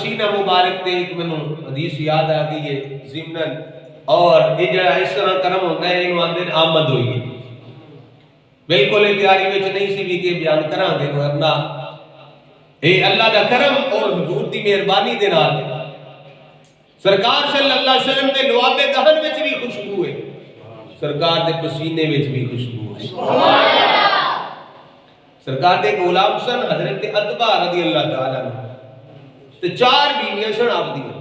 پسینہ مبارک تے ایک منوں حدیث یاد آ گئی ہے ضمناً، اور یہ جڑا اس طرح کرم ہوتا ہے انہوں آندے آمد ہوئی ہے، بالکل تیاری وچ نہیں سی بھی کہ بیان کراں گے، ورنہ اے اللہ دا کرم اور حضور دی مہربانی دے نال سرکار صلی اللہ علیہ وسلم دے لواب دہن وچ بھی خوشبو ہے، سرکار دے پسینے وچ بھی خوشبو ہے۔ سبحان اللہ۔ سرکار دے غلام سن حضرت عتبہ رضی اللہ تعالیٰ عنہ، تے 4 بیویاں سن آپ دیاں،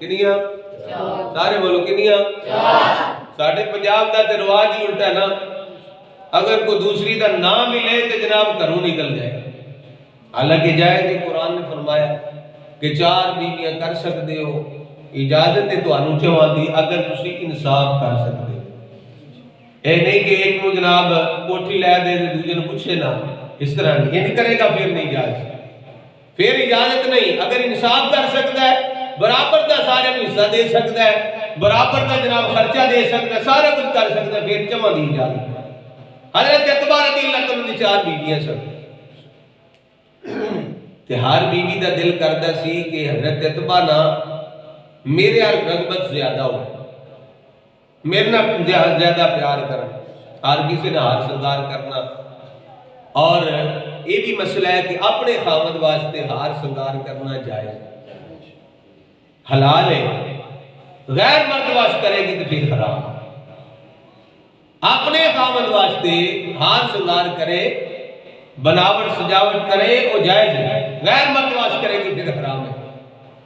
کنیاں؟ سارے بولو کنیاں؟ ساڑھے پنجاب دا تے رواج ہی الٹا ہے نا، اگر کوئی دوسری دا نام ملے تو جناب گھروں نکل جائے، حالانکہ جائز ہی قرآن نے فرمایا کہ 4 بیویاں کر سکتے ہو، اجازت ہے تو انو چوان دی اگر تسی انصاف کر سکتے ہو، اے نہیں کہ ایک کو جناب کوٹھی لے دے دوسرے نے پوچھے نہ، اس طرح نہیں، یہ نہیں کرے گا پھر نہیں اجازت، پھر اجازت نہیں، اگر انصاف کر سکتا ہے برابر دا سارے کو حصہ دے سکتا ہے، برابر دا جناب خرچہ دے سکتا ہے، سارا کچھ کر سکتا ہے، پھر چوان دی اجازت۔ حضرت عتبہ رضی اللہ تعالیٰ نے 4 بیویاں سن، تے ہر بیوی دا دل کردہ سی کہ حضرت عتبہ نہ میرے رغبت زیادہ ہو، میرے نہ زیادہ پیار کرنا، ہر کسی نے ہار سنگار کرنا، اور یہ بھی مسئلہ ہے کہ اپنے خاوند واسطے ہار سنگار کرنا جائز حلال ہے، غیر مرد واسطے کرے گی تو پھر حرام، اپنے خاوند واسطے ہار سنگار کرے، بناوٹ سجاوٹ کرے وہ جائز ہے، غیر مرد واسطے کرے گی پھر حرام ہے۔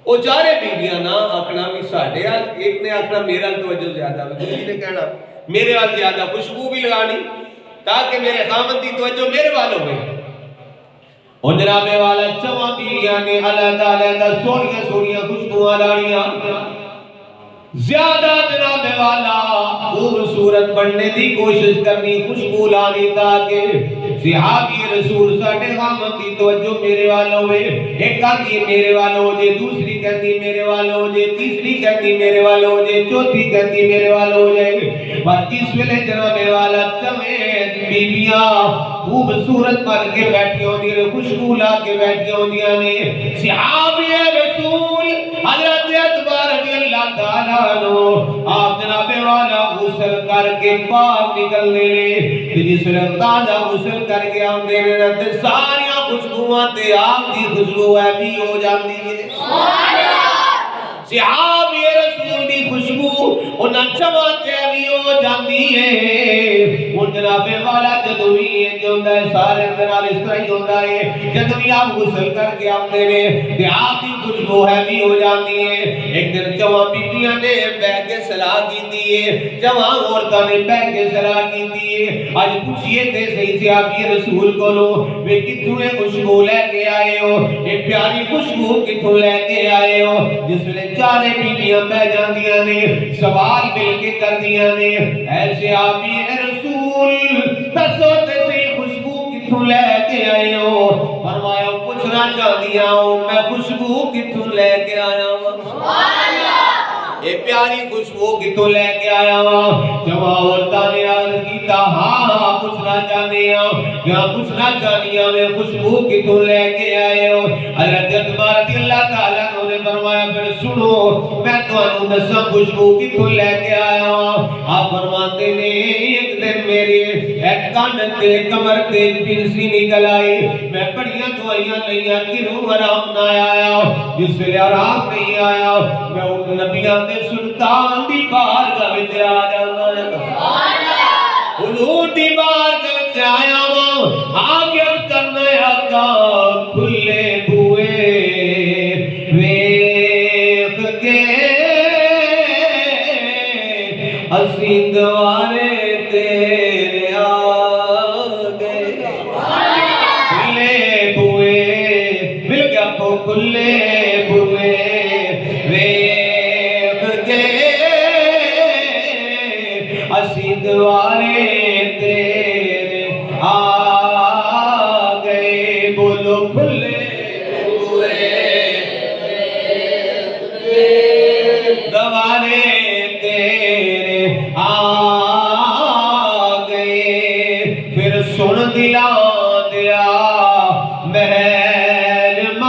وہ 4 بیویاں نہ آکھنا بھی ساڑھے ایک نے آکھنا میرا توجہ زیادہ ہے، دوسری نے کہنا میرے وال زیادہ، خوشبو بھی لگانی تاکہ میرے خامد دی توجہ میرے والوں میں۔ اور جناب والا 4 بیویاں نے علیحدہ علیحدہ سوڑیاں سوڑیاں خوشبو لانیاں، زیادہ جناب والا خوبصورت بننے دی کوشش کرنی، خوشبو لانی تاکہ صحابی رسول ساڑھے خامد دی توجہ میرے والوں میں، ایک کہتی میرے والوں جے، دوسری کہتی میرے والوں جے، تیسری کہتی میرے والوں جے، چوتھی کہتی میرے والوں جے، پر جس ویلے جناب والا 4 بیویاں خوبصورت بن کے بیٹھی ہوندی نے، خوشبو لا کے بیٹھی ہوندیاں نے، صحابی رسول حضرت عتبہ رضی اللہ تعالیٰ عنہ آپ جناب والا غسل کر کے پاک نکلنے نے، جس نے تازہ غسل کر کے آمدے نے، ساریاں خوشبوئیں تے آپ دی خوشبو ہے بھی ہو جاندی ہے۔ صحابی رسول دی خوشبو انہاں چواتے بھی ہو جاندی ہے۔ ان جناب والا جدوی یہ جو ہوتا ہے سارے اندرال اس طرح ہی ہوتا ہے، جدوی آپ غسل کر کے آمدے نے کہ آپ دی خوشبو ہے بھی ہو جاندی ہے۔ ایک دن جوان بیٹیاں نے بہ کے صلاح کی دیئے، جوان عورتاں نے بہ کے صلاح کی دیئے، آج پوچھئے تے صحیح صحابی رسول کو لو وہ کتوں خوشبو لے کے آئے ہو، ایک پیاری خوشبو کتوں لے کے آئے ہو، جس میں 4 بیٹیاں بہ جاندیاں نے، سوال مل کے کر دیاں نے، ایسے آبی رسول دسو تے صحیح خوشبو کتوں لے کے آئے ہو؟ فرمایا پوچھنا چاہدیاں ہوں میں خوشبو کتوں لے کے آیا ہوں، اے پیاری خوشبو کتوں لے کے آیا ہوں؟ جب عورتاں نے عرض کیتا ہاں پوچھنا چاہدے ہیں، کیا پوچھنا چاہدی ہیں میں خوشبو کتوں لے کے آئے ہو؟ حضرت عتبہ رضی اللہ تعالیٰ عنہ نے فرمایا پھر سنو میں تو انہوں دسا خوشبو کتوں لے کے آیا ہوں؟ آپ فرماتے نے ایک دن میرے ایک کان تے کمر تے پنسی نکل آئی، میں بڑیاں دعائیاں لئیاں کنوں آرام نہ آیا، جس ویلے آرام نہیں آیا میں اٹھ نبیاں دے سلطان دی بارگاہ وچ آ جانا ہے، حضور دی بارگاہ وچ آیا ہوں، آگے کرنا ہے آقا کھلے بوئے ویکھ کے اسی دوارے تیرے آگے، کھلے بوئے مل گیا کو کھلے بوئے ویکھ کے اسی دوارے تیرے آگے، بولو کھلے بوئے دوارے تیرے آگے، پھر سن دلان دیا مہربان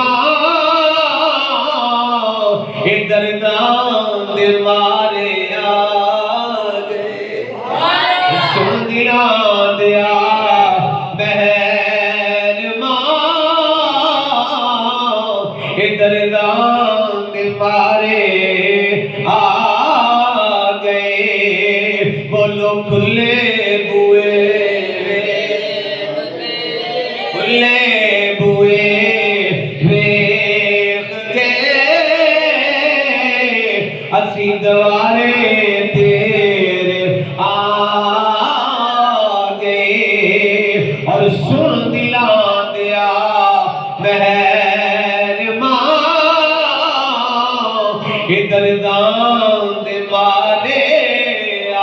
دے مارے آ گئے سن دلاں دیا مہربان درداں دے مارے آ گئے بولو کھلے بوئے کھلے بوئے ویکھ کے اسی دوارے تیرے آ گئے اور سن دلاں دیا مہربان درداں دے مارے آ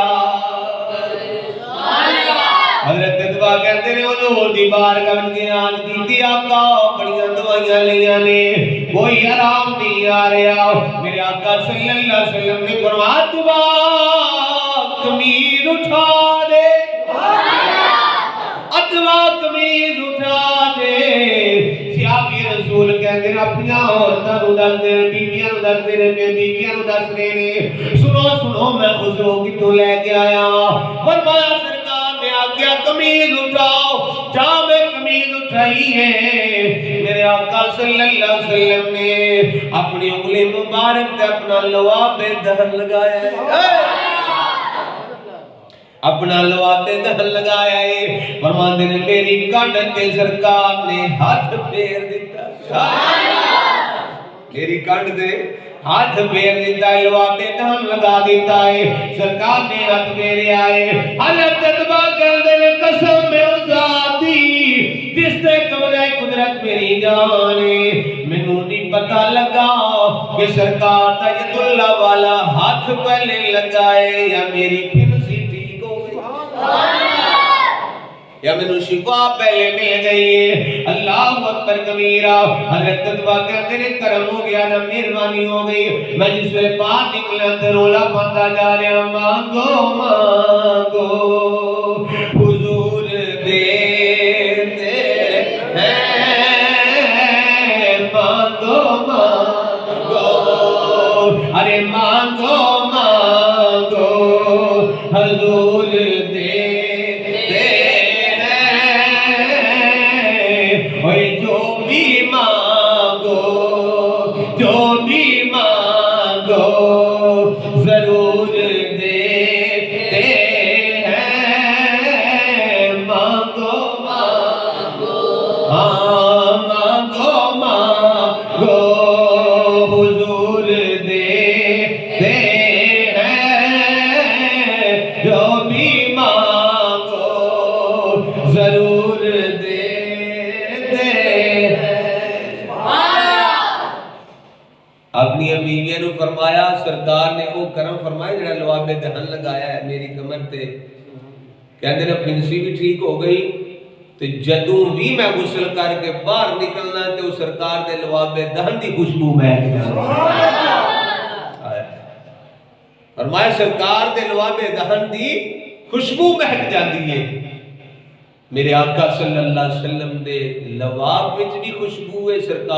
حضرت دعا کہتے ہیں حضور دی بارگاہ وچ گیان کیتی آقا بڑیاں دعائیاں لیاں نے کوئی آرام نہیں آ رہا میرے آقا صلی اللہ علیہ وسلم نے فرمایا دعا قمیض اٹھا دے اتوا قمیض اٹھا دے صحابی رسول کہتے ہیں اپنی عورتاں نوں دس دے بیویاں نوں دس دے بیویاں نوں دس دے نے سنو سنو میں خسرو کتوں لے کے آیا فرمایا سرکار نے آگیا قمیض اٹھاؤ جہاں میں قمیض اٹھائی ہے میرے آقا صلی اللہ علیہ وسلم نے اپنی انگلی مبارک تے اپنا لواب دہن لگایا ہے اپنا لواب دہن لگایا ہے فرماندے نے میری کانڈ تے سرکار نے ہاتھ پھیر دیتا میری کانڈ تے ہاتھ پھیر دیتا ہے لواب دہن لگا دیتا ہے سرکار نے ہاتھ پھیرے آئے حضرت دبا کر دے قسم میں ذاتی جس نے قبضہ قدرت میری جانے مینوں نہیں پتہ لگا کہ سرکار دا ید اللہ والا ہاتھ پہلے لگائے یا میری پھنسی ٹھیک ہو گئی یا مینوں شفا پہلے مل گئی اللہ اکبر کبیرہ حضرت دعا کہتے ہیں کرم ہو گیا نا مہربانی ہو گئی میں جس سے باہر نکلا تو رولا پاتا جا رہا مانگو مانگو حضور دے مانگو مانگو ارے مانگو مانگو حضور دے جو بھی مانگو ضرور دیتے ہیں مانگو مانگو ہاں مانگو مانگو حضور دیتے ہیں جو بھی مانگو ضرور دیتے اپنی بیویاں نوں فرمایا سرکار نے وہ کرم فرمایا جڑا لواب دہن لگایا ہے میری کمر تے کہندے نے پھنسی بھی ٹھیک ہو گئی تے جدوں بھی میں غسل کر کے باہر نکلنا تے وہ سرکار دے لواب دہن دی خوشبو مہک فرمایا سرکار دے لواب دہن دی خوشبو مہک جاندی ہے میرے آقا صلی اللہ علیہ وسلم دے لواب وچ بھی خوشبو ہے سرکار